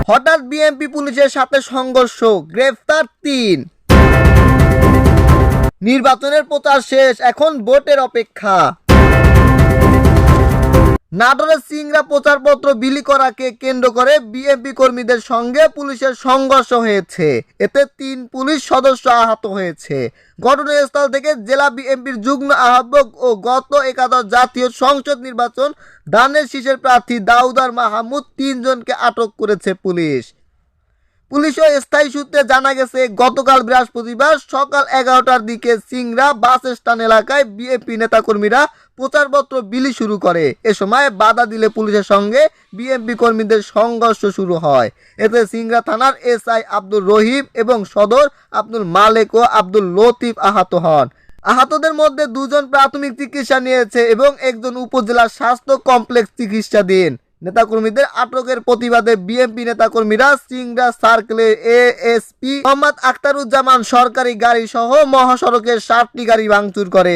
হঠাৎ বিএনপি পুলিশের সাথে সংঘর্ষ, গ্রেফতার ৩। নির্বাচনের প্রচার শেষ, এখন ভোটের অপেক্ষা। নাটোরের সিংড়া প্রচারপত্র বিলি করাকে কেন্দ্র করে বিএনপি কর্মীদের সঙ্গে পুলিশের সংঘর্ষ হয়েছে। এতে ৩ পুলিশ সদস্য আহত হয়েছে। ঘটনাস্থল থেকে জেলা বিএনপির যুগ্ম আহ্বায়ক ও গত একাদশ জাতীয় সংসদ নির্বাচন ধানের শীষের প্রার্থী দাউদার মাহমুদ ৩ জনকে আটক করেছে পুলিশ। পুলিশ ও স্থায়ী সূত্রে জানা গেছে, গতকাল বৃহস্পতিবার সকাল ১১টার দিকে সিংড়া বাস স্ট্যান্ড এলাকায় বিএনপি নেতাকর্মীরা প্রচারপত্র বিলি শুরু করে। এ সময় বাধা দিলে পুলিশের সঙ্গে বিএনপি কর্মীদের সংঘর্ষ শুরু হয়। এতে সিংড়া থানার এসআই আব্দুর রহিম এবং সদর আব্দুল মালেক ও আব্দুল লতিফ আহত হন। আহতদের মধ্যে 2 জন প্রাথমিক চিকিৎসা নিয়েছে এবং একজন উপজেলা স্বাস্থ্য কমপ্লেক্স চিকিৎসাধীন। নেতাকর্মীদের আটকের প্রতিবাদে বিএনপি নেতাকর্মীরা সিংড়া সার্কেলের এএসপি মোহাম্মদ আখতারুজ্জামান সরকারি গাড়ি সহ মহাসড়কের 7টি গাড়ি ভাঙচুর করে।